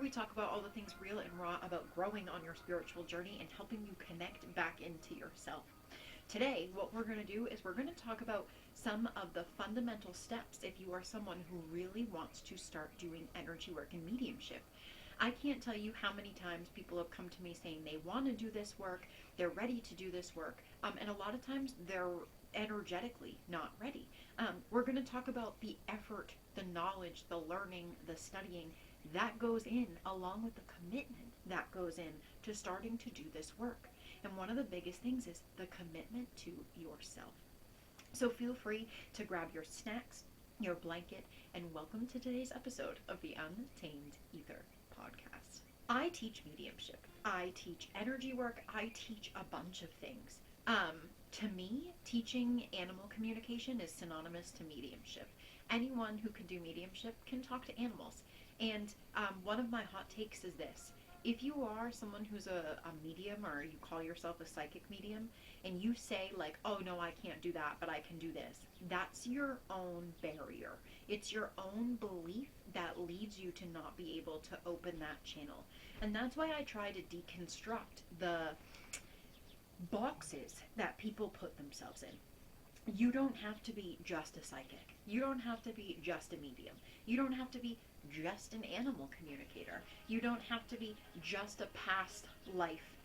we talk about all the things real and raw about growing on your spiritual journey and helping you connect back into yourself. Today, what we're going to do is we're going to talk about some of the fundamental steps if you are someone who really wants to start doing energy work and mediumship. I can't tell you how many times people have come to me saying they want to do this work, they're ready to do this work, and a lot of times they're energetically not ready. We're going to talk about the effort, the knowledge, the learning, the studying that goes in, along with the commitment that goes in to starting to do this work. And one of the biggest things is the commitment to yourself. So feel free to grab your snacks, your blanket, and welcome to today's episode of the Untamed Aether podcast. I teach mediumship. I teach energy work. I teach a bunch of things. To me, teaching animal communication is synonymous to mediumship. Anyone who can do mediumship can talk to animals. And one of my hot takes is this. If you are someone who's a medium, or you call yourself a psychic medium, and you say like, oh no, I can't do that, but I can do this, that's your own barrier. It's your own belief that leads you to not be able to open that channel. And that's why I try to deconstruct the boxes that people put themselves in. You don't have to be just a psychic. You don't have to be just a medium. You don't have to be just an animal communicator. You don't have to be just a past life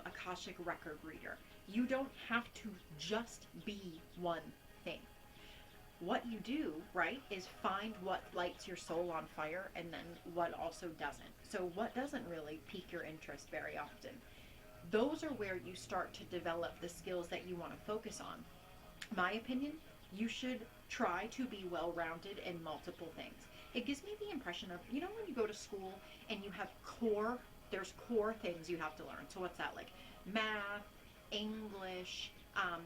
Akashic record reader. You don't have to just be one thing. What you do, right, is find what lights your soul on fire and then what also doesn't. So what doesn't really pique your interest very often? Those are where you start to develop the skills that you want to focus on. My opinion, you should try to be well-rounded in multiple things. It gives me the impression of, you know, when you go to school and you have there's core things you have to learn. So what's that, like math, English,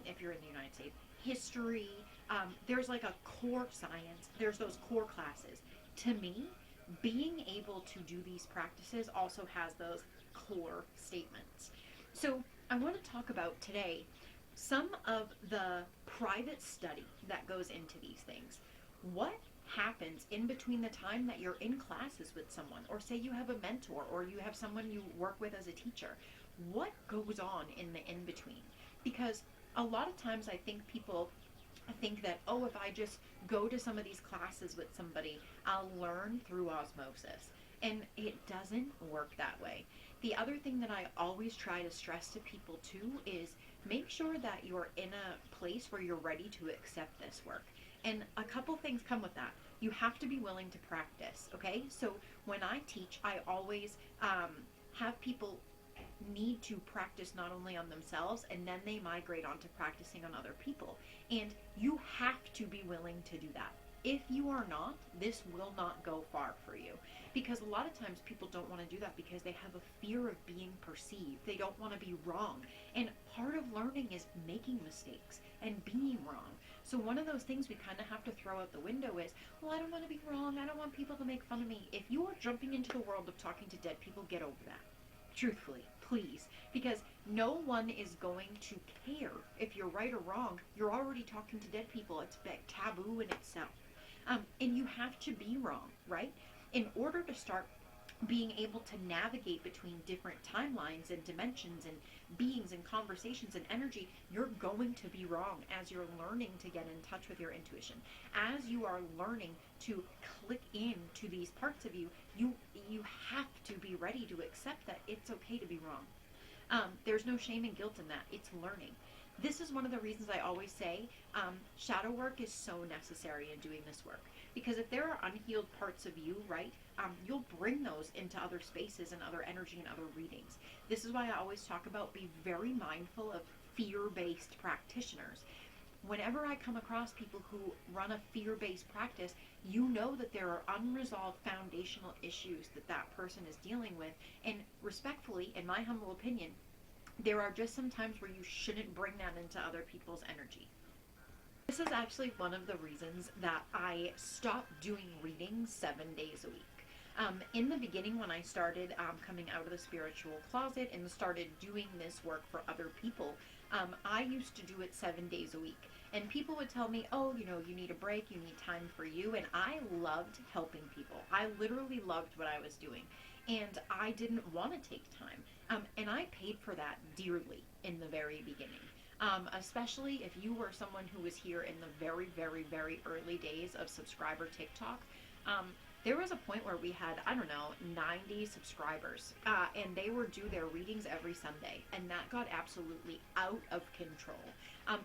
if you're in the United States, history, there's like a core science, there's those core classes. To me, being able to do these practices also has those core statements. So I want to talk about today some of the private study that goes into these things. What happens in between the time that you're in classes with someone, or say you have a mentor, or you have someone you work with as a teacher? What goes on in the in-between? Because a lot of times I think people think that, oh, if I just go to some of these classes with somebody, I'll learn through osmosis. And it doesn't work that way. The other thing that I always try to stress to people too is make sure that you're in a place where you're ready to accept this work. And a couple things come with that. You have to be willing to practice, okay? So when I teach, I always have people need to practice not only on themselves, and then they migrate on to practicing on other people. And you have to be willing to do that. If you are not, this will not go far for you. Because a lot of times people don't want to do that because they have a fear of being perceived. They don't want to be wrong. And part of learning is making mistakes and being wrong. So one of those things we kind of have to throw out the window is, well, I don't want to be wrong. I don't want people to make fun of me. If you are jumping into the world of talking to dead people, get over that. Truthfully, please. Because no one is going to care if you're right or wrong. You're already talking to dead people. It's taboo in itself. And you have to be wrong, right? In order to start being able to navigate between different timelines and dimensions and beings and conversations and energy, you're going to be wrong as you're learning to get in touch with your intuition. As you are learning to click into these parts of you, you have to be ready to accept that it's okay to be wrong. There's no shame and guilt in that. It's learning. This is one of the reasons I always say shadow work is so necessary in doing this work. Because if there are unhealed parts of you, right, you'll bring those into other spaces and other energy and other readings. This is why I always talk about be very mindful of fear-based practitioners. Whenever I come across people who run a fear-based practice, you know that there are unresolved foundational issues that that person is dealing with. And respectfully, in my humble opinion, there are just some times where you shouldn't bring that into other people's energy. This is actually one of the reasons that I stopped doing readings 7 days a week. In the beginning, when I started coming out of the spiritual closet and started doing this work for other people, I used to do it 7 days a week. And people would tell me, oh, you know, you need a break, you need time for you. And I loved helping people. I literally loved what I was doing. and I didn't want to take time. And I paid for that dearly in the very beginning. Especially if you were someone who was here in the very, very, very early days of subscriber TikTok. Um, there was a point where we had, I don't know, 90 subscribers, and they were do their readings every Sunday, and that got absolutely out of control.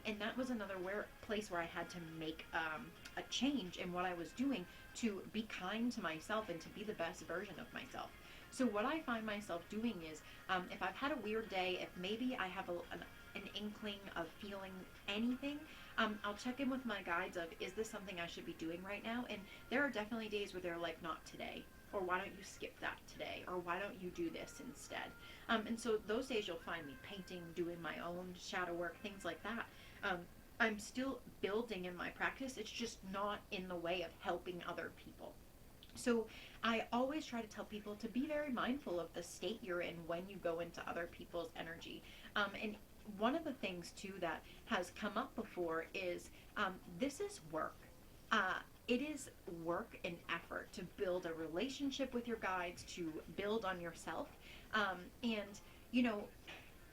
And that was another place where I had to make a change in what I was doing to be kind to myself and to be the best version of myself. So what I find myself doing is, if I've had a weird day, if maybe I have an inkling of feeling anything, I'll check in with my guides of, is this something I should be doing right now? And there are definitely days where they're like, not today, or why don't you skip that today, or why don't you do this instead? And so those days you'll find me painting, doing my own shadow work, things like that. I'm still building in my practice. It's just not in the way of helping other people. So I always try to tell people to be very mindful of the state you're in when you go into other people's energy. And one of the things too that has come up before is, this is work. It is work and effort to build a relationship with your guides, to build on yourself. And, you know,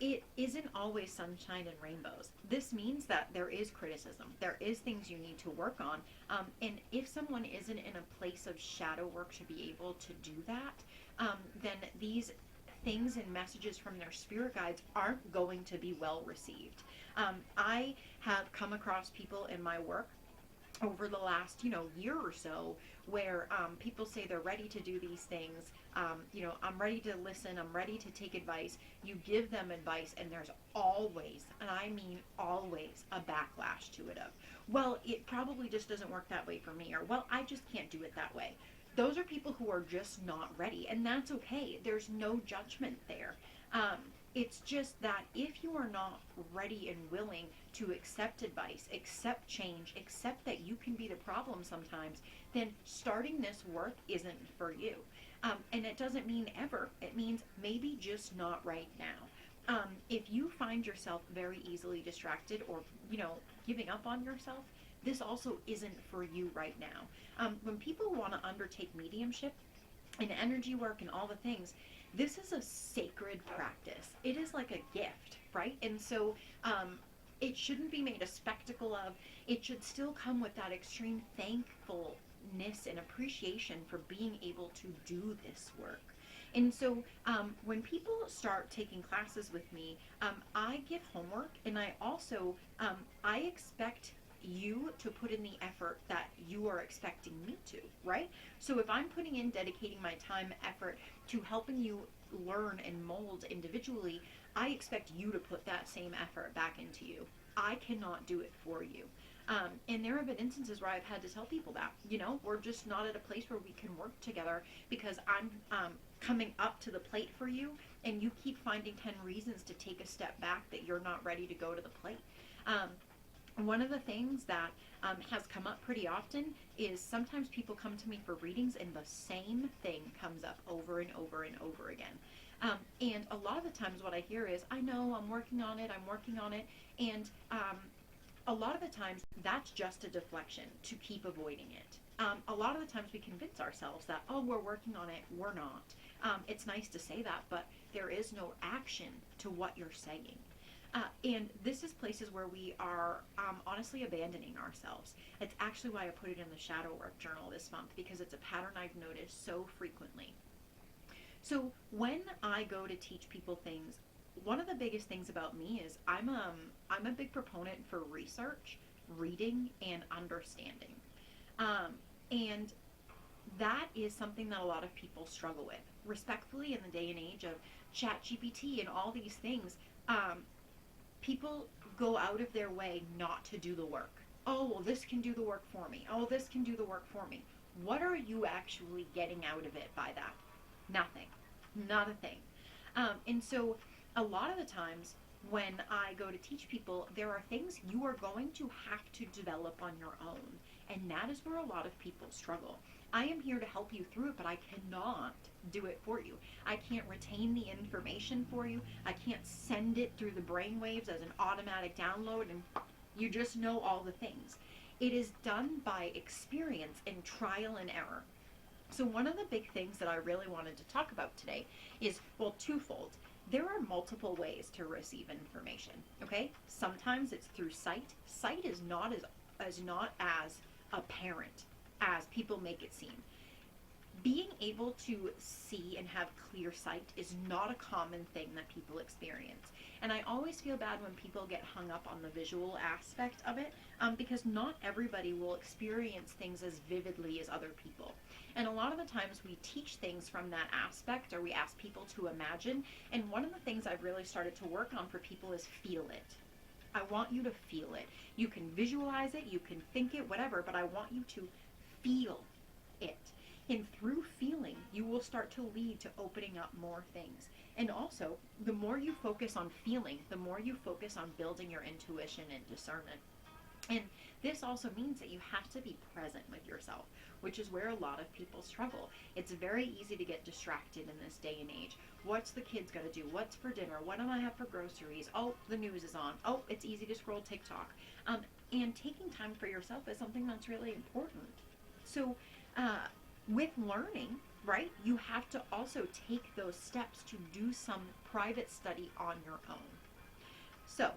it isn't always sunshine and rainbows. This means that there is criticism. There is things you need to work on. And if someone isn't in a place of shadow work to be able to do that, then these things and messages from their spirit guides aren't going to be well received. I have come across people in my work over the last, year or so, where people say they're ready to do these things. I'm ready to listen. I'm ready to take advice. You give them advice, and there's always, and I mean always, a backlash to it of, well, it probably just doesn't work that way for me, or, well, I just can't do it that way. Those are people who are just not ready, and that's okay. There's no judgment there. It's just that if you are not ready and willing to accept advice, accept change, accept that you can be the problem sometimes, then starting this work isn't for you. And it doesn't mean ever. It means maybe just not right now. If you find yourself very easily distracted or, giving up on yourself, this also isn't for you right now. When people want to undertake mediumship and energy work and all the things, this is a sacred practice. It is like a gift, right? And so it shouldn't be made a spectacle of. It should still come with that extreme thankfulness and appreciation for being able to do this work. And so when people start taking classes with me, I give homework, and I also, I expect you to put in the effort that you are expecting me to, right? So if I'm putting in, dedicating my time, effort to helping you learn and mold individually, I expect you to put that same effort back into you. I cannot do it for you. And there have been instances where I've had to tell people that, we're just not at a place where we can work together because I'm coming up to the plate for you, and you keep finding 10 reasons to take a step back that you're not ready to go to the plate. One of the things that has come up pretty often is sometimes people come to me for readings and the same thing comes up over and over and over again. And a lot of the times what I hear is, I know, I'm working on it, and a lot of the times that's just a deflection to keep avoiding it. A lot of the times we convince ourselves that, oh, we're working on it, we're not. It's nice to say that, but there is no action to what you're saying. And this is places where we are honestly abandoning ourselves. It's actually why I put it in the shadow work journal this month, because it's a pattern I've noticed so frequently. So when I go to teach people things, one of the biggest things about me is I'm a big proponent for research, reading, and understanding. And that is something that a lot of people struggle with. Respectfully, in the day and age of ChatGPT and all these things, people go out of their way not to do the work. Oh, well, this can do the work for me. Oh, this can do the work for me. What are you actually getting out of it by that? Nothing. Not a thing. And so a lot of the times when I go to teach people, there are things you are going to have to develop on your own. And that is where a lot of people struggle. I am here to help you through it, but I cannot do it for you. I can't retain the information for you. I can't send it through the brainwaves as an automatic download and you just know all the things. It is done by experience and trial and error. So one of the big things that I really wanted to talk about today is, well, twofold. There are multiple ways to receive information, okay? Sometimes it's through sight. Sight is not as apparent as people make it seem. Being able to see and have clear sight is not a common thing that people experience. And I always feel bad when people get hung up on the visual aspect of it, because not everybody will experience things as vividly as other people. And a lot of the times we teach things from that aspect, or we ask people to imagine. And one of the things I've really started to work on for people is feel it. I want you to feel it. You can visualize it, you can think it, whatever, but I want you to feel it. And through feeling, you will start to lead to opening up more things. And also, the more you focus on feeling, the more you focus on building your intuition and discernment. And this also means that you have to be present with yourself, which is where a lot of people struggle. It's very easy to get distracted in this day and age. What's the kids got to do? What's for dinner? What do I have for groceries? Oh, the news is on. Oh, it's easy to scroll TikTok. And taking time for yourself is something that's really important. So, with learning, right, you have to also take those steps to do some private study on your own. So,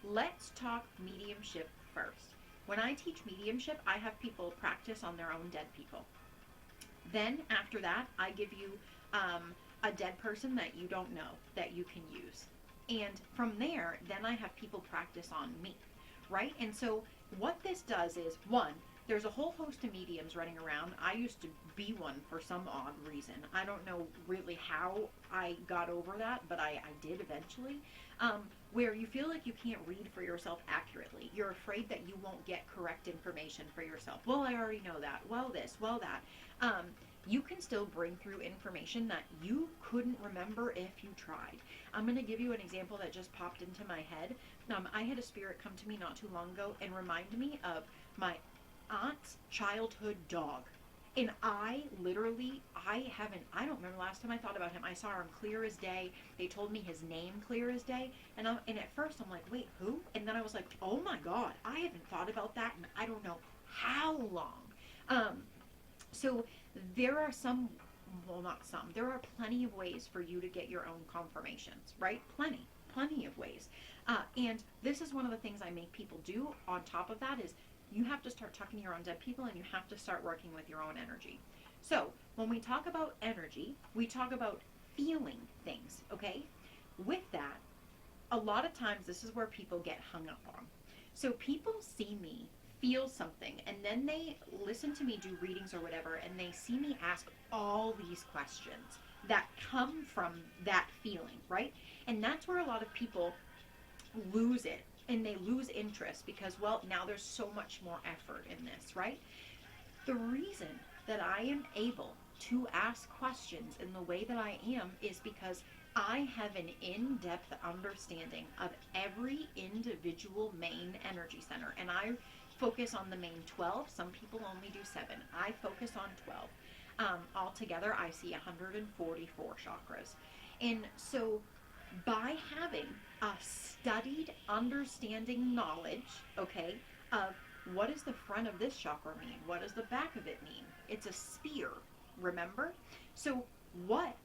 let's talk mediumship first. When I teach mediumship, I have people practice on their own dead people. Then, after that, I give you a dead person that you don't know that you can use. And from there, then I have people practice on me, right? And so, what this does is, one, there's a whole host of mediums running around. I used to be one for some odd reason. I don't know really how I got over that, but I did eventually. Where you feel like you can't read for yourself accurately. You're afraid that you won't get correct information for yourself. Well, I already know that. Well, this, well, that. You can still bring through information that you couldn't remember if you tried. I'm going to give you an example that just popped into my head. I had a spirit come to me not too long ago and remind me of my aunt's childhood dog. And I don't remember last time I thought about him. I saw him clear as day. They told me his name clear as day. And at first I'm like, wait, who? And then I was like, oh my God, I haven't thought about that in I don't know how long. So there are there are plenty of ways for you to get your own confirmations, right? Plenty of ways. And this is one of the things I make people do on top of that is you have to start talking to your own dead people, and you have to start working with your own energy. So when we talk about energy, we talk about feeling things, okay? With that, a lot of times this is where people get hung up on. So people see me feel something, and then they listen to me do readings or whatever, and they see me ask all these questions that come from that feeling, right? And that's where a lot of people lose it. And they lose interest because, well, now there's so much more effort in this, right? The reason that I am able to ask questions in the way that I am is because I have an in-depth understanding of every individual main energy center. And I focus on the main 12. Some people only do 7. I focus on 12. Altogether, I see 144 chakras. And so by having a studied understanding knowledge, okay, of what does the front of this chakra mean? What does the back of it mean? It's a sphere, remember? So what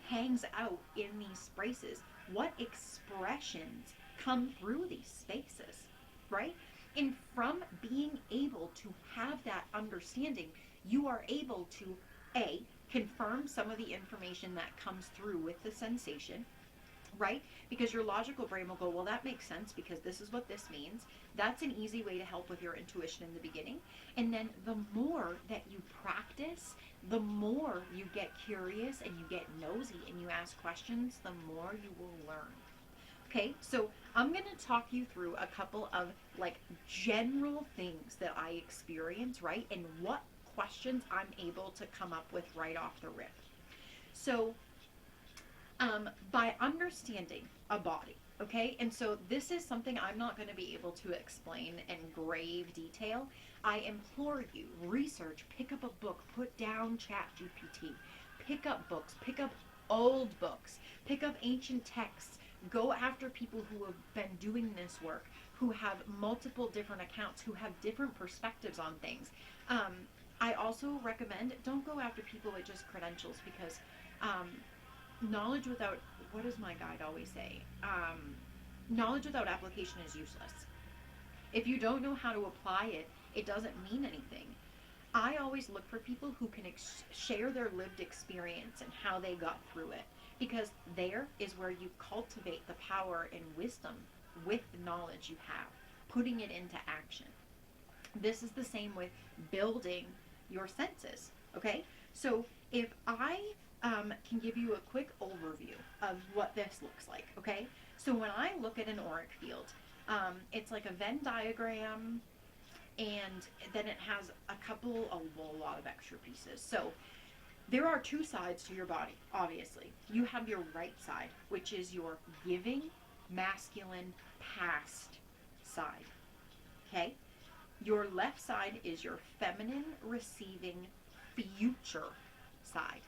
hangs out in these spaces? What expressions come through these spaces, right? And from being able to have that understanding, you are able to, A, confirm some of the information that comes through with the sensation, right? Because your logical brain will go, well, that makes sense because this is what this means. That's an easy way to help with your intuition in the beginning. And then the more that you practice, the more you get curious and you get nosy and you ask questions, the more you will learn. Okay, so I'm going to talk you through a couple of like general things that I experience, right? And what questions I'm able to come up with right off the rip. So by understanding a body, okay? And so this is something I'm not going to be able to explain in grave detail. I implore you, research, pick up a book, put down ChatGPT, pick up books, pick up old books, pick up ancient texts, go after people who have been doing this work, who have multiple different accounts, who have different perspectives on things. I also recommend, don't go after people with just credentials, because um, knowledge without, what does my guide always say? Knowledge without application is useless. If you don't know how to apply it, it doesn't mean anything. I always look for people who can share their lived experience and how they got through it, because there is where you cultivate the power and wisdom with the knowledge you have, putting it into action. This is the same with building your senses, okay? So if I can give you a quick overview of what this looks like, okay? So when I look at an auric field, it's like a Venn diagram, and then it has a lot of extra pieces. So there are two sides to your body, obviously. You have your right side, which is your giving, masculine, past side, okay? Your left side is your feminine, receiving, future side.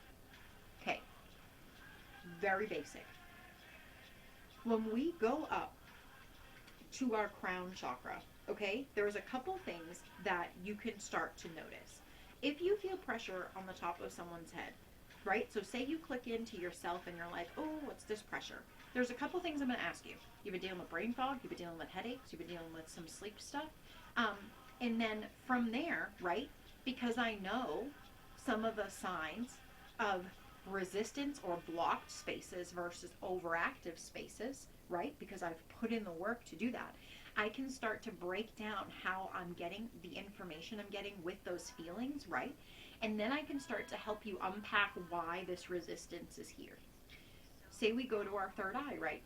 Okay, very basic. When we go up to our crown chakra, okay, there's a couple things that you can start to notice. If you feel pressure on the top of someone's head, right? So say you click into yourself and you're like, oh, what's this pressure? There's a couple things I'm going to ask you. You've been dealing with brain fog, you've been dealing with headaches, you've been dealing with some sleep stuff. And then from there, right, because I know some of the signs of resistance or blocked spaces versus overactive spaces, right, because I've put in the work to do that, I can start to break down how I'm getting the information I'm getting with those feelings, right? And then I can start to help you unpack why this resistance is here. Say we go to our third eye, right?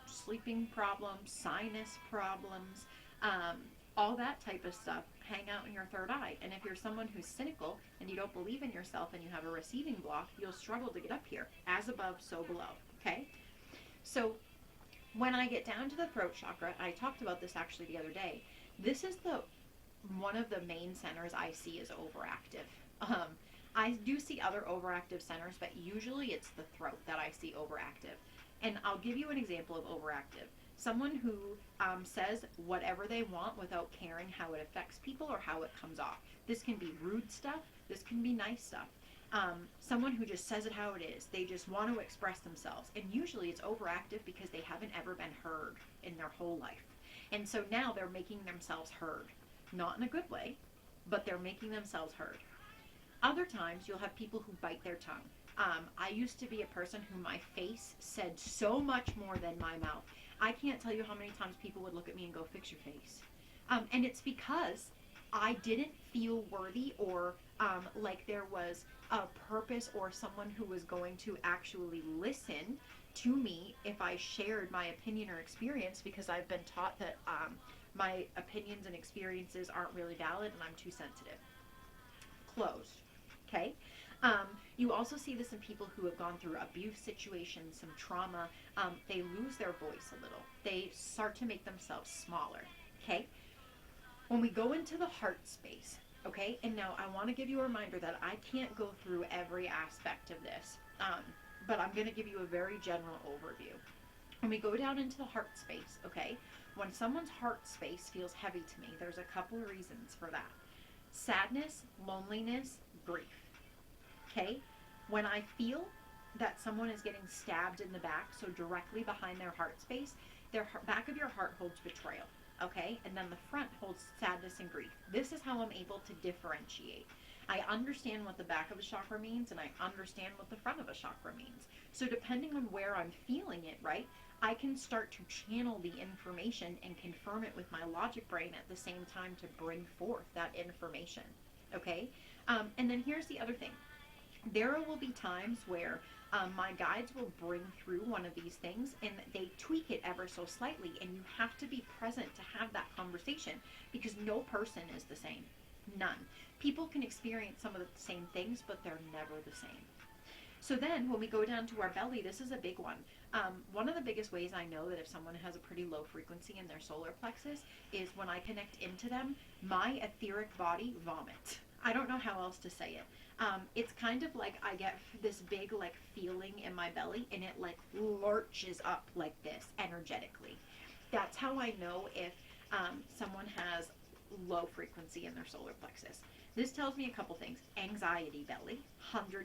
Sleeping problems, sinus problems, all that type of stuff hang out in your third eye. And if you're someone who's cynical and you don't believe in yourself and you have a receiving block, you'll struggle to get up here. As above, so below, okay? So when I get down to the throat chakra, I talked about this actually the other day, this is one of the main centers I see as overactive. I do see other overactive centers, but usually it's the throat that I see overactive. And I'll give you an example of overactive. Someone who says whatever they want without caring how it affects people or how it comes off. This can be rude stuff. This can be nice stuff. Someone who just says it how it is. They just want to express themselves. And usually it's overactive because they haven't ever been heard in their whole life. And so now they're making themselves heard. Not in a good way, but they're making themselves heard. Other times you'll have people who bite their tongue. I used to be a person who my face said so much more than my mouth. I can't tell you how many times people would look at me and go, fix your face. And it's because I didn't feel worthy or like there was a purpose or someone who was going to actually listen to me if I shared my opinion or experience, because I've been taught that my opinions and experiences aren't really valid and I'm too sensitive. Closed. Okay? You also see this in people who have gone through abuse situations, some trauma. They lose their voice a little. They start to make themselves smaller. Okay? When we go into the heart space, okay, and now I want to give you a reminder that I can't go through every aspect of this, but I'm going to give you a very general overview. When we go down into the heart space, okay, when someone's heart space feels heavy to me, there's a couple of reasons for that. Sadness, loneliness, grief. Okay? When I feel that someone is getting stabbed in the back, so directly behind their heart space, their back of your heart holds betrayal. Okay? And then the front holds sadness and grief. This is how I'm able to differentiate. I understand what the back of a chakra means, and I understand what the front of a chakra means. So depending on where I'm feeling it, right, I can start to channel the information and confirm it with my logic brain at the same time to bring forth that information. Okay? And then here's the other thing. There will be times where my guides will bring through one of these things and they tweak it ever so slightly, and you have to be present to have that conversation, because no person is the same. None. People can experience some of the same things, but they're never the same. So then when we go down to our belly, this is a big one. One of the biggest ways I know that if someone has a pretty low frequency in their solar plexus is when I connect into them, my etheric body vomits. I don't know how else to say it. It's kind of like I get this big like feeling in my belly, and it like lurches up like this energetically. That's how I know if someone has low frequency in their solar plexus. This tells me a couple things. Anxiety belly, 100%.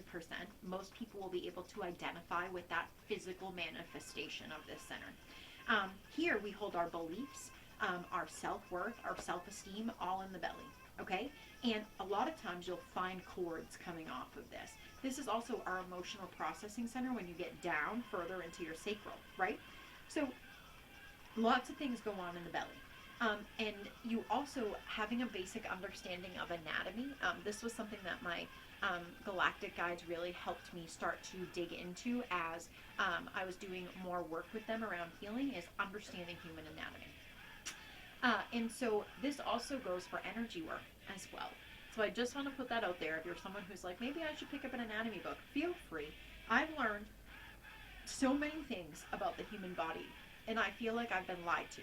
Most people will be able to identify with that physical manifestation of this center. Here we hold our beliefs, our self-worth, our self-esteem, all in the belly, okay? And a lot of times you'll find cords coming off of this. This is also our emotional processing center when you get down further into your sacral, right? So lots of things go on in the belly. And you also having a basic understanding of anatomy. This was something that my galactic guides really helped me start to dig into as I was doing more work with them around healing, is understanding human anatomy. And so this also goes for energy work as well. So I just want to put that out there. If you're someone who's like, maybe I should pick up an anatomy book, feel free. I've learned so many things about the human body, and I feel like I've been lied to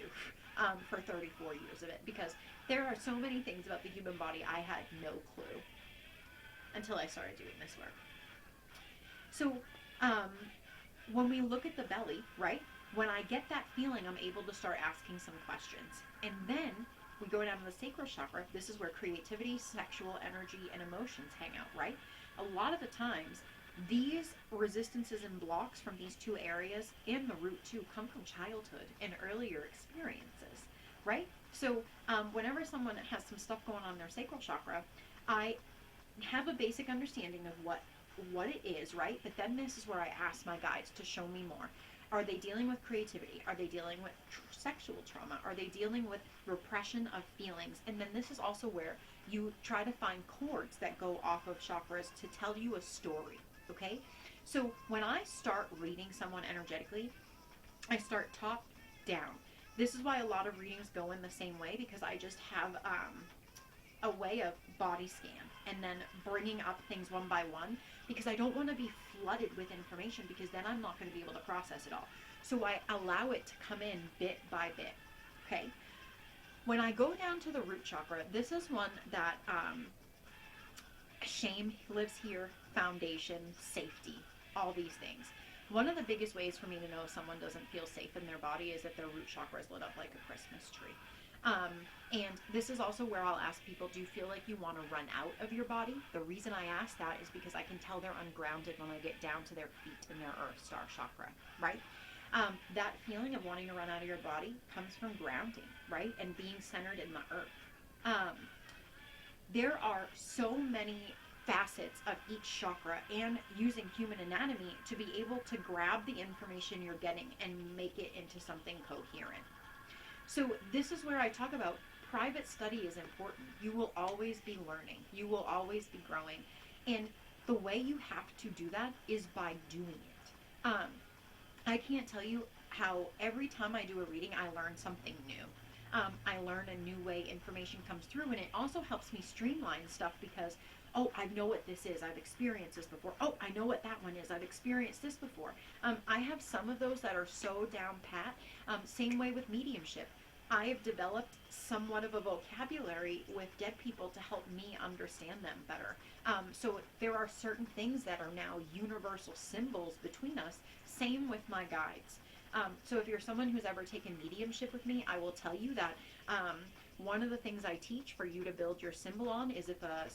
for 34 years of it, because there are so many things about the human body I had no clue until I started doing this work. So when we look at the belly, right, when I get that feeling, I'm able to start asking some questions. And then we go down to the sacral chakra. This is where creativity, sexual energy, and emotions hang out, right? A lot of the times, these resistances and blocks from these two areas, and the root too, come from childhood and earlier experiences, right? So whenever someone has some stuff going on in their sacral chakra, I have a basic understanding of what it is, right? But then this is where I ask my guides to show me more. Are they dealing with creativity? Are they dealing with sexual trauma? Are they dealing with repression of feelings? And then this is also where you try to find cords that go off of chakras to tell you a story, okay? So when I start reading someone energetically, I start top down. This is why a lot of readings go in the same way, because I just have a way of body scan and then bringing up things one by one, because I don't want to be flooded with information, because then I'm not going to be able to process it all. So I allow it to come in bit by bit, okay? When I go down to the root chakra, this is one that shame lives here, foundation, safety, all these things. One of the biggest ways for me to know if someone doesn't feel safe in their body is if their root chakra is lit up like a Christmas tree. And this is also where I'll ask people, do you feel like you want to run out of your body? The reason I ask that is because I can tell they're ungrounded when I get down to their feet in their earth star chakra, right? That feeling of wanting to run out of your body comes from grounding, right? And being centered in the earth. There are so many facets of each chakra, and using human anatomy to be able to grab the information you're getting and make it into something coherent. So this is where I talk about private study is important. You will always be learning. You will always be growing. And the way you have to do that is by doing it. I can't tell you how every time I do a reading, I learn something new. I learn a new way information comes through, and it also helps me streamline stuff because, oh, I know what this is. I've experienced this before. Oh, I know what that one is. I've experienced this before. I have some of those that are so down pat. Same way with mediumship. I have developed somewhat of a vocabulary with dead people to help me understand them better. So there are certain things that are now universal symbols between us. Same with my guides. So if you're someone who's ever taken mediumship with me, I will tell you that one of the things I teach for you to build your symbol on is if a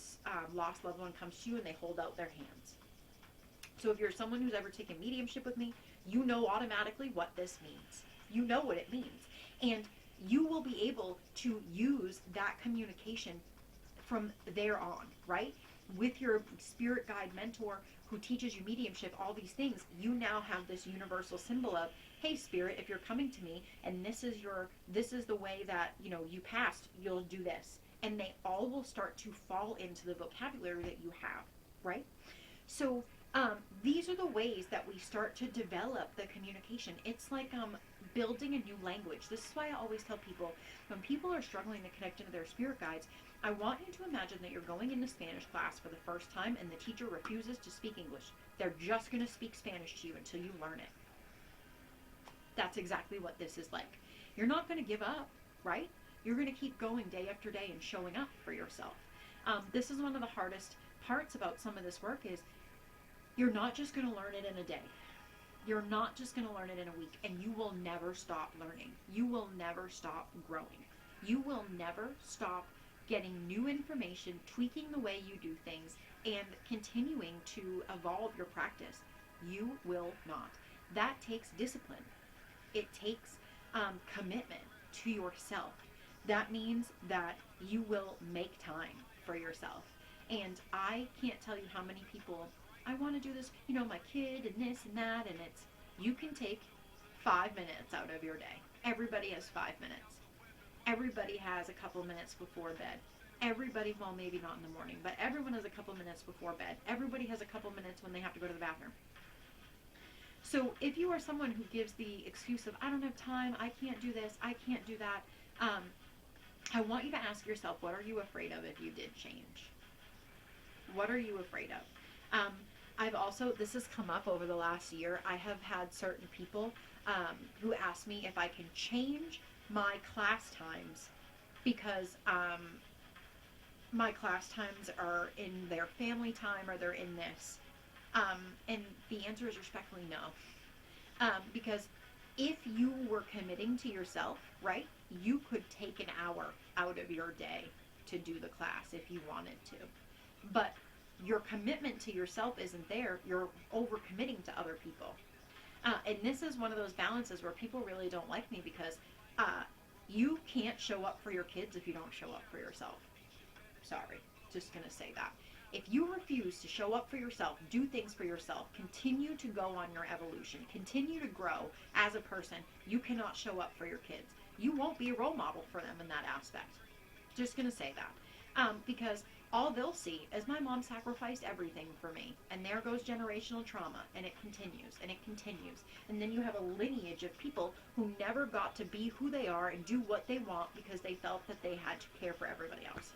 lost loved one comes to you and they hold out their hands. So if you're someone who's ever taken mediumship with me, you know automatically what this means. You know what it means. And you will be able to use that communication from there on, right? With your spirit guide mentor who teaches you mediumship, all these things, you now have this universal symbol of, hey spirit, if you're coming to me and this is the way that, you passed, you'll do this. And they all will start to fall into the vocabulary that you have, right? So these are the ways that we start to develop the communication. It's like building a new language. This is why I always tell people, when people are struggling to connect into their spirit guides, I want you to imagine that you're going into Spanish class for the first time and the teacher refuses to speak English. They're just going to speak Spanish to you until you learn it. That's exactly what this is like. You're not going to give up, right? You're going to keep going day after day and showing up for yourself. This is one of the hardest parts about some of this work is you're not just going to learn it in a day. You're not just going to learn it in a week, and you will never stop learning. You will never stop growing. You will never stop getting new information, tweaking the way you do things, and continuing to evolve your practice. You will not. That takes discipline. It takes commitment to yourself. That means that you will make time for yourself. And I can't tell you how many people, I want to do this, my kid and this and that, and it's, you can take 5 minutes out of your day. Everybody has 5 minutes. Everybody has a couple minutes before bed. Everybody, well, maybe not in the morning, but everyone has a couple minutes before bed. Everybody has a couple minutes when they have to go to the bathroom. So if you are someone who gives the excuse of, I don't have time, I can't do this, I can't do that, I want you to ask yourself, what are you afraid of if you did change? What are you afraid of? I've also, this has come up over the last year, I have had certain people who ask me if I can change my class times because my class times are in their family time or they're in this. And the answer is respectfully no. Because if you were committing to yourself, right, you could take an hour out of your day to do the class if you wanted to. But your commitment to yourself isn't there. You're overcommitting to other people. And this is one of those balances where people really don't like me because you can't show up for your kids if you don't show up for yourself. Sorry, just going to say that. If you refuse to show up for yourself, do things for yourself, continue to go on your evolution, continue to grow as a person, you cannot show up for your kids. You won't be a role model for them in that aspect. Just going to say that. Because all they'll see is my mom sacrificed everything for me. And there goes generational trauma. And it continues and it continues. And then you have a lineage of people who never got to be who they are and do what they want because they felt that they had to care for everybody else.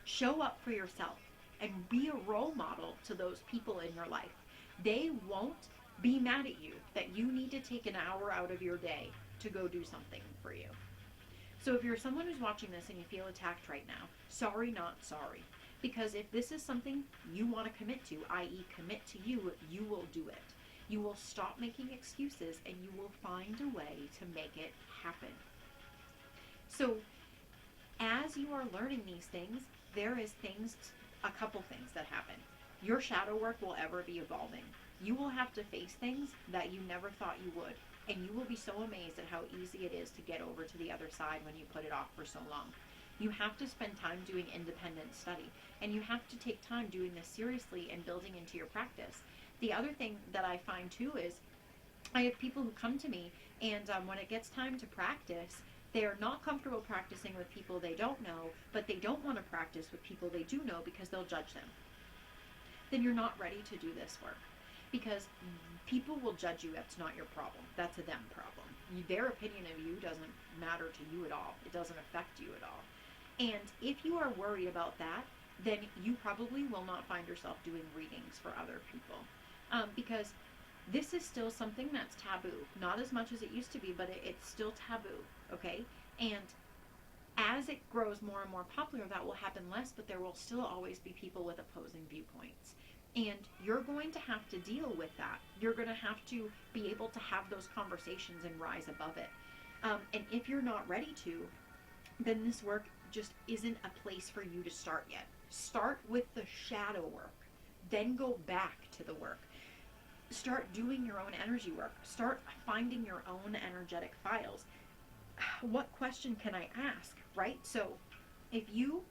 Show up for yourself and be a role model to those people in your life. They won't be mad at you that you need to take an hour out of your day to go do something for you. So if you're someone who's watching this and you feel attacked right now, sorry, not sorry. Because if this is something you want to commit to, i.e. commit to you, you will do it. You will stop making excuses and you will find a way to make it happen. So as you are learning these things, there is a couple things that happen. Your shadow work will ever be evolving. You will have to face things that you never thought you would. And you will be so amazed at how easy it is to get over to the other side when you put it off for so long. You have to spend time doing independent study. And you have to take time doing this seriously and building into your practice. The other thing that I find too is I have people who come to me and when it gets time to practice, they are not comfortable practicing with people they don't know, but they don't want to practice with people they do know because they'll judge them. Then you're not ready to do this work. Because people will judge you, that's not your problem. That's a them problem. Their opinion of you doesn't matter to you at all. It doesn't affect you at all. And if you are worried about that, then you probably will not find yourself doing readings for other people. Because this is still something that's taboo. Not as much as it used to be, but it's still taboo, okay? And as it grows more and more popular, that will happen less, but there will still always be people with opposing viewpoints. And you're going to have to deal with that. You're going to have to be able to have those conversations and rise above it. And if you're not ready to, then this work just isn't a place for you to start yet. Start with the shadow work. Then go back to the work. Start doing your own energy work. Start finding your own energetic files. What question can I ask, right? So if you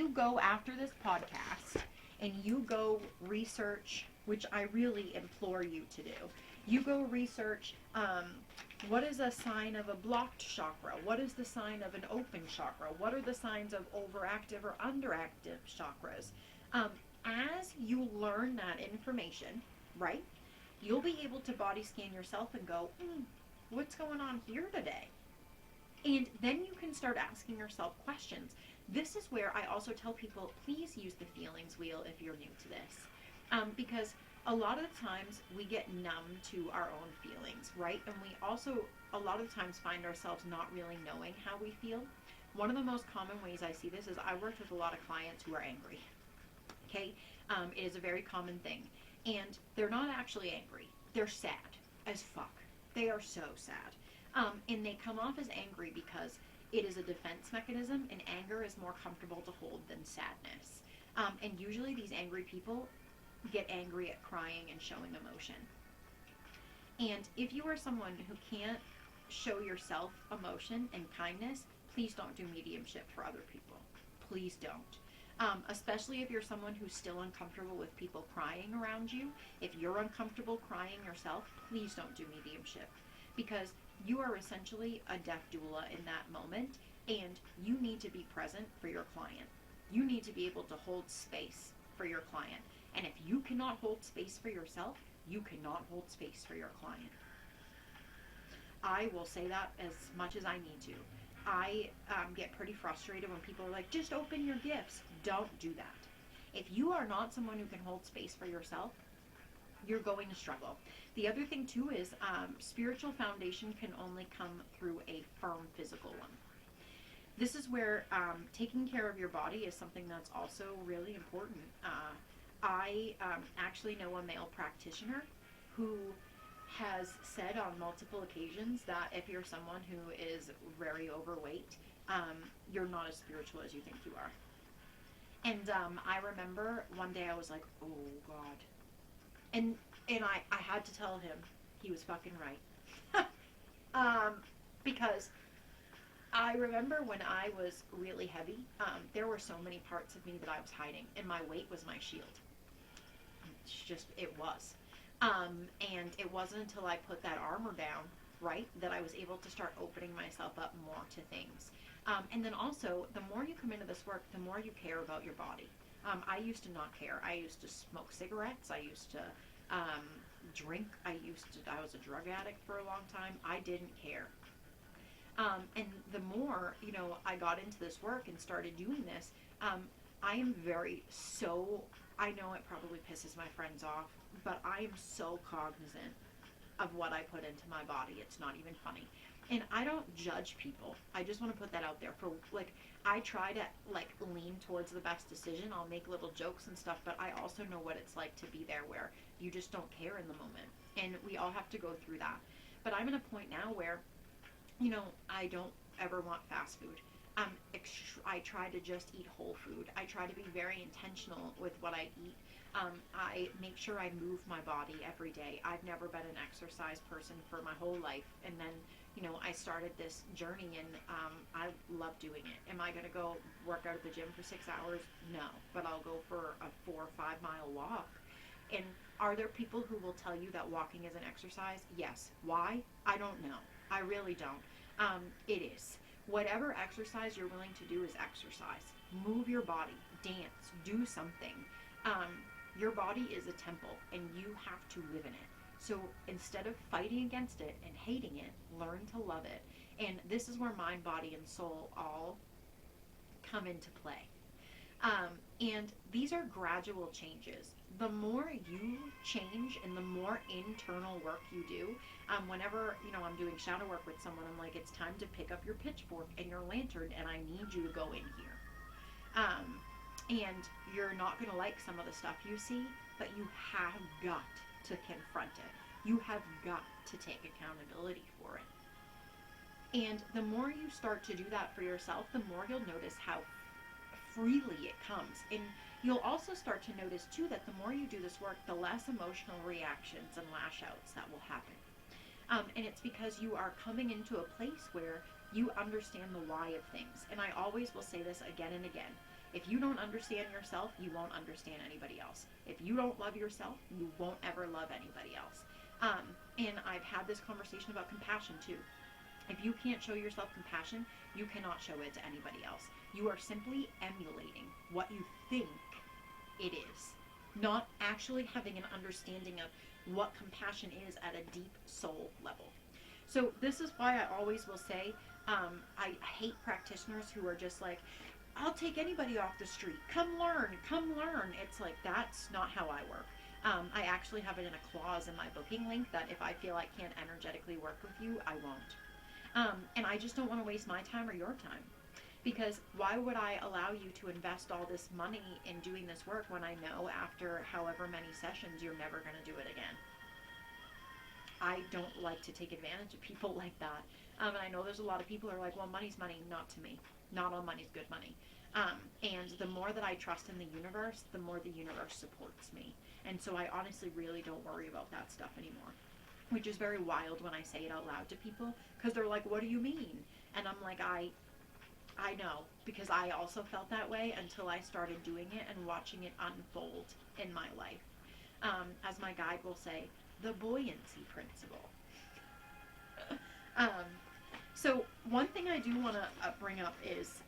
go after this podcast and you go research, which I really implore you to do, you go research what is a sign of a blocked chakra? What is the sign of an open chakra? What are the signs of overactive or underactive chakras? As you learn that information, right, you'll be able to body scan yourself and go, what's going on here today? And then you can start asking yourself questions. This is where I also tell people, please use the feelings wheel if you're new to this. Because a lot of the times we get numb to our own feelings, right? And we also a lot of times find ourselves not really knowing how we feel. One of the most common ways I see this is I work with a lot of clients who are angry. Okay? It is a very common thing. And they're not actually angry. They're sad as fuck. They are so sad. And they come off as angry because it is a defense mechanism, and anger is more comfortable to hold than sadness. And usually these angry people get angry at crying and showing emotion. And if you are someone who can't show yourself emotion and kindness, please don't do mediumship for other people. Please don't. Especially if you're someone who's still uncomfortable with people crying around you. If you're uncomfortable crying yourself, please don't do mediumship, because you are essentially a death doula in that moment, and you need to be present for your client. You need to be able to hold space for your client. And if you cannot hold space for yourself, you cannot hold space for your client. I will say that as much as I need to. I get pretty frustrated when people are like, just open your gifts. Don't do that. If you are not someone who can hold space for yourself, you're going to struggle. The other thing too is spiritual foundation can only come through a firm physical one. This is where taking care of your body is something that's also really important. I actually know a male practitioner who has said on multiple occasions that if you're someone who is very overweight, you're not as spiritual as you think you are. And I remember one day I was like, oh God. And I had to tell him he was fucking right. Because I remember when I was really heavy, there were so many parts of me that I was hiding, and my weight was my shield. It was. And it wasn't until I put that armor down, right, that I was able to start opening myself up more to things. And then also, the more you come into this work, the more you care about your body. I used to not care. I used to smoke cigarettes. I used to drink. I was a drug addict for a long time. I didn't care. And the more, I got into this work and started doing this, I am I know it probably pisses my friends off, but I am so cognizant of what I put into my body. It's not even funny. And I don't judge people. I just want to put that out there. I try to, lean towards the best decision. I'll make little jokes and stuff, but I also know what it's like to be there where you just don't care in the moment. And we all have to go through that. But I'm at a point now where, I don't ever want fast food. I try to just eat whole food. I try to be very intentional with what I eat. I make sure I move my body every day. I've never been an exercise person for my whole life. And then, I started this journey, and I love doing it. Am I going to go work out at the gym for 6 hours? No. But I'll go for a 4 or 5 mile walk. And are there people who will tell you that walking is an exercise? Yes. Why? I don't know. I really don't. It is. Whatever exercise you're willing to do is exercise. Move your body, dance, do something. Your body is a temple, and you have to live in it. So instead of fighting against it and hating it, learn to love it. And this is where mind, body, and soul all come into play. And these are gradual changes. The more you change and the more internal work you do, whenever, I'm doing shadow work with someone, I'm like, it's time to pick up your pitchfork and your lantern, and I need you to go in here. And you're not going to like some of the stuff you see, but you have got to confront it. You have got to take accountability for it. And the more you start to do that for yourself, the more you'll notice how freely it comes. And you'll also start to notice too that the more you do this work, the less emotional reactions and lash outs that will happen. And it's because you are coming into a place where you understand the why of things. And I always will say this again and again. If you don't understand yourself, you won't understand anybody else. If you don't love yourself, you won't ever love anybody else. And I've had this conversation about compassion too. If you can't show yourself compassion, you cannot show it to anybody else. You are simply emulating what you think it is, not actually having an understanding of what compassion is at a deep soul level. So this is why I always will say, I hate practitioners who are just like, I'll take anybody off the street. Come learn. It's like, that's not how I work. I actually have it in a clause in my booking link that if I feel I can't energetically work with you, I won't. And I just don't want to waste my time or your time. Because why would I allow you to invest all this money in doing this work when I know after however many sessions you're never going to do it again? I don't like to take advantage of people like that. And I know there's a lot of people who are like, well, money's money. Not to me. Not all money's good money. And the more that I trust in the universe, the more the universe supports me. And so I honestly really don't worry about that stuff anymore, which is very wild when I say it out loud to people, because they're like, what do you mean? And I'm like, I know, because I also felt that way until I started doing it and watching it unfold in my life. As my guide will say, the buoyancy principle. um, so one thing I do want to bring up is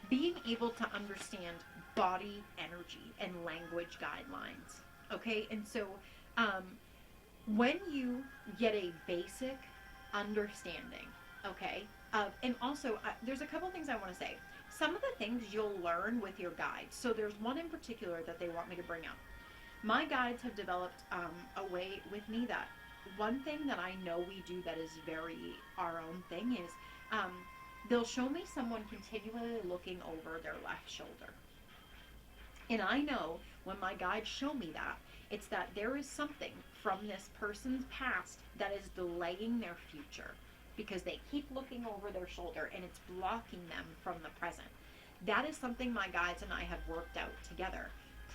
being able to understand body energy and language guidelines. Okay, and so when you get a basic understanding, okay, and also there's a couple things I want to say. Some of the things you'll learn with your guides. So there's one in particular that they want me to bring up. My guides have developed a way with me that one thing that I know we do that is very our own thing is they'll show me someone continually looking over their left shoulder. And I know when my guides show me that, it's that there is something from this person's past that is delaying their future because they keep looking over their shoulder and it's blocking them from the present. That is something my guides and I have worked out together.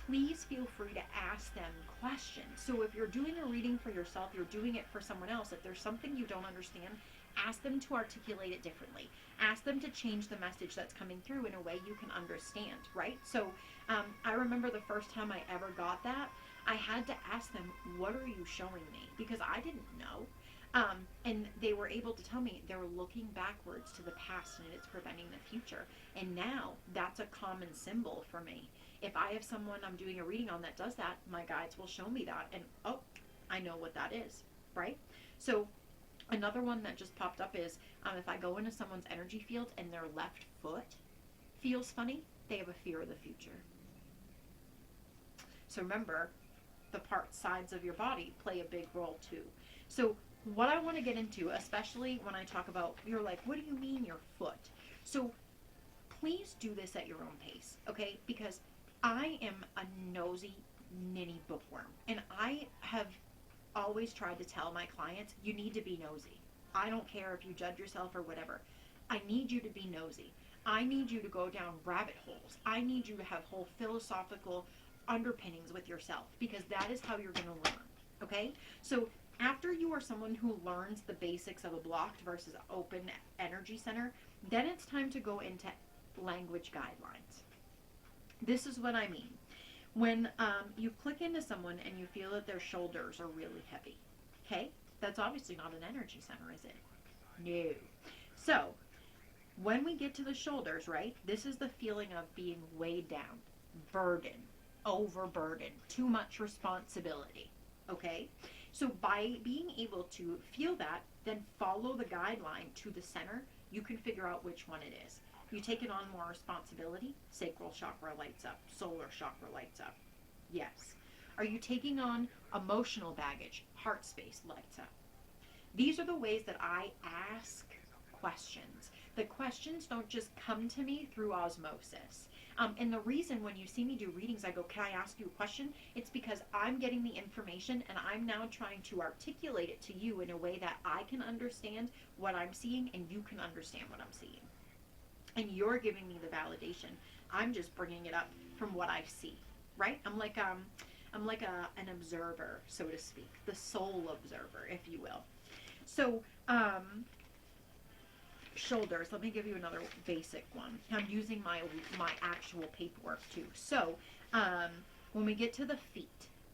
Please feel free to ask them questions. So if you're doing a reading for yourself, you're doing it for someone else, if there's something you don't understand, ask them to articulate it differently. Ask them to change the message that's coming through in a way you can understand, right? So I remember the first time I ever got that, I had to ask them, what are you showing me? Because I didn't know. And they were able to tell me they were looking backwards to the past and it's preventing the future. And now that's a common symbol for me. If I have someone I'm doing a reading on that does that, my guides will show me that. And oh, I know what that is, right? So another one that just popped up is if I go into someone's energy field and their left foot feels funny, they have a fear of the future. So remember, the sides of your body play a big role too. So what I want to get into, especially when I talk about, you're like, what do you mean your foot? So please do this at your own pace, okay? Because I am a nosy, ninny bookworm. And I have always tried to tell my clients, you need to be nosy. I don't care if you judge yourself or whatever. I need you to be nosy. I need you to go down rabbit holes. I need you to have whole philosophical underpinnings with yourself, because that is how you're going to learn, okay? So after you are someone who learns the basics of a blocked versus open energy center, then it's time to go into language guidelines. This is what I mean. When you click into someone and you feel that their shoulders are really heavy, okay? That's obviously not an energy center, is it? No. So when we get to the shoulders, right, this is the feeling of being weighed down, burdened, overburdened, too much responsibility, okay? So by being able to feel that, then follow the guideline to the center, you can figure out which one it is. You take it on more responsibility, sacral chakra lights up, solar chakra lights up. Yes. Are you taking on emotional baggage? Heart space lights up. These are the ways that I ask questions. The questions don't just come to me through osmosis. And the reason when you see me do readings, I go, can I ask you a question? It's because I'm getting the information and I'm now trying to articulate it to you in a way that I can understand what I'm seeing and you can understand what I'm seeing. And you're giving me the validation. I'm just bringing it up from what I see, right? I'm like an observer, so to speak, the soul observer, if you will. So, shoulders. Let me give you another basic one. I'm using my actual paperwork too. So, when we get to the feet,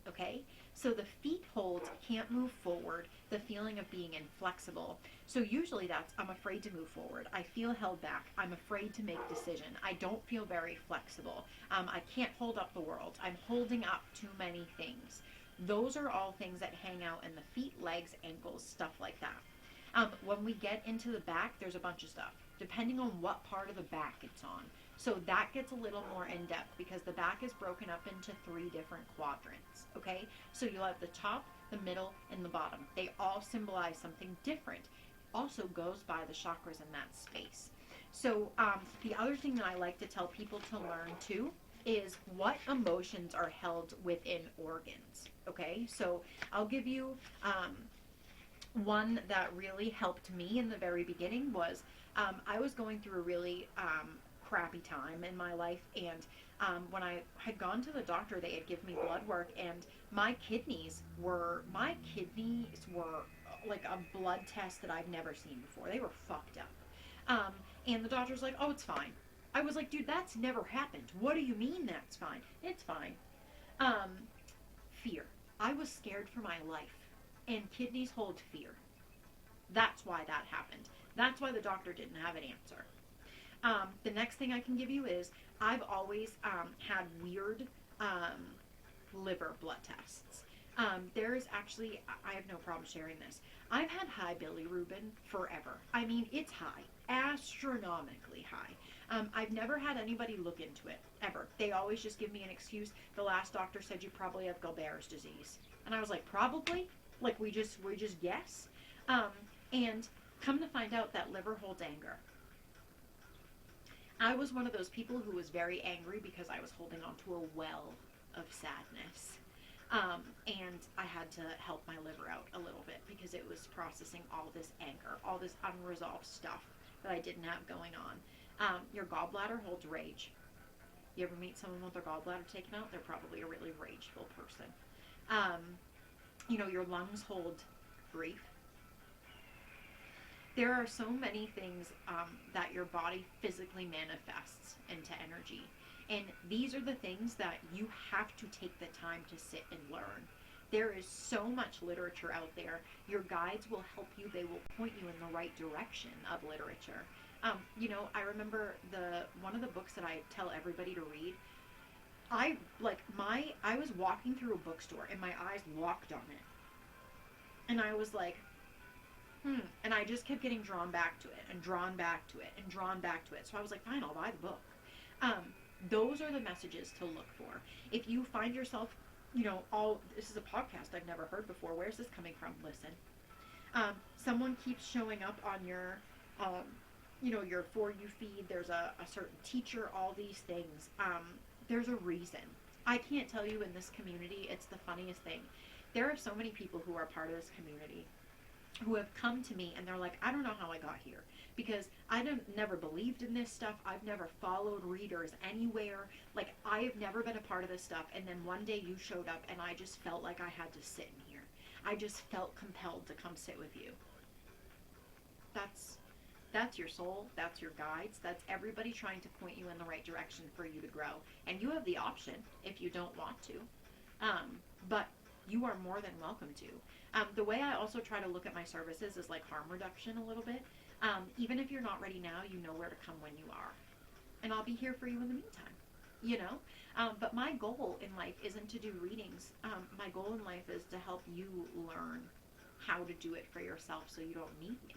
okay? So the feet holds, can't move forward, the feeling of being inflexible. So usually that's, I'm afraid to move forward. I feel held back. I'm afraid to make decision. I don't feel very flexible. I can't hold up the world. I'm holding up too many things. Those are all things that hang out in the feet, legs, ankles, stuff like that. When we get into the back, there's a bunch of stuff, depending on what part of the back it's on. So that gets a little more in-depth because the back is broken up into 3 different quadrants, okay? So you'll have the top, the middle, and the bottom. They all symbolize something different. Also goes by the chakras in that space. So the other thing that I like to tell people to learn too is what emotions are held within organs. Okay, so I'll give you one that really helped me in the very beginning was I was going through a really crappy time in my life, and when I had gone to the doctor, they had given me blood work, and my kidneys were like a blood test that I've never seen before. They were fucked up. And the doctor's like, "Oh, it's fine." I was like, "Dude, that's never happened. What do you mean that's fine?" "It's fine." Um, Fear. I was scared for my life, and kidneys hold fear. That's why that happened. That's why the doctor didn't have an answer. The next thing I can give you is I've always had weird liver blood tests. There's actually, I have no problem sharing this. I've had high bilirubin forever. I mean, it's high, astronomically high. I've never had anybody look into it, ever. They always just give me an excuse. The last doctor said you probably have Gilbert's disease. And I was like, probably? Like, we just guess? And come to find out that liver holds anger. I was one of those people who was very angry because I was holding on to a well of sadness. And I had to help my liver out a little bit because it was processing all this anger, all this unresolved stuff that I didn't have going on. Your gallbladder holds rage. You ever meet someone with their gallbladder taken out? They're probably a really rageful person. Your lungs hold grief. There are so many things that your body physically manifests into energy. And these are the things that you have to take the time to sit and learn. There is so much literature out there. Your guides will help you. They will point you in the right direction of literature. I remember one of the books that I tell everybody to read. I was walking through a bookstore and my eyes locked on it. And I was like, and I just kept getting drawn back to it and drawn back to it and drawn back to it. So I was like, fine, I'll buy the book. Those are the messages to look for. If you find yourself, this is a podcast I've never heard before. Where's this coming from? Listen. Someone keeps showing up on your, your For You feed. There's a certain teacher, all these things. There's a reason. I can't tell you in this community, it's the funniest thing. There are so many people who are part of this community who have come to me and they're like, I don't know how I got here because I never believed in this stuff. I've never followed readers anywhere. Like, I have never been a part of this stuff. And then one day you showed up and I just felt like I had to sit in here. I just felt compelled to come sit with you. That's your soul. That's your guides. That's everybody trying to point you in the right direction for you to grow. And you have the option if you don't want to. But you are more than welcome to. The way I also try to look at my services is like harm reduction a little bit. Even if you're not ready now, you know where to come when you are. And I'll be here for you in the meantime, But my goal in life isn't to do readings. My goal in life is to help you learn how to do it for yourself so you don't need me.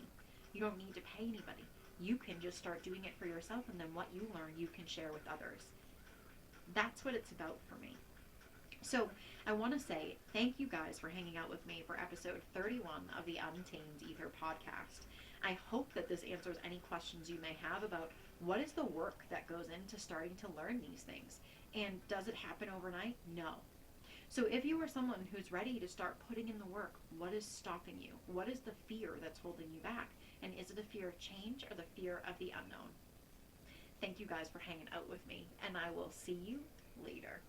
You don't need to pay anybody. You can just start doing it for yourself, and then what you learn, you can share with others. That's what it's about for me. So I want to say thank you guys for hanging out with me for episode 31 of the Untamed Aether podcast. I hope that this answers any questions you may have about what is the work that goes into starting to learn these things. And does it happen overnight? No. So if you are someone who's ready to start putting in the work, what is stopping you? What is the fear that's holding you back? And is it a fear of change or the fear of the unknown? Thank you guys for hanging out with me, and I will see you later.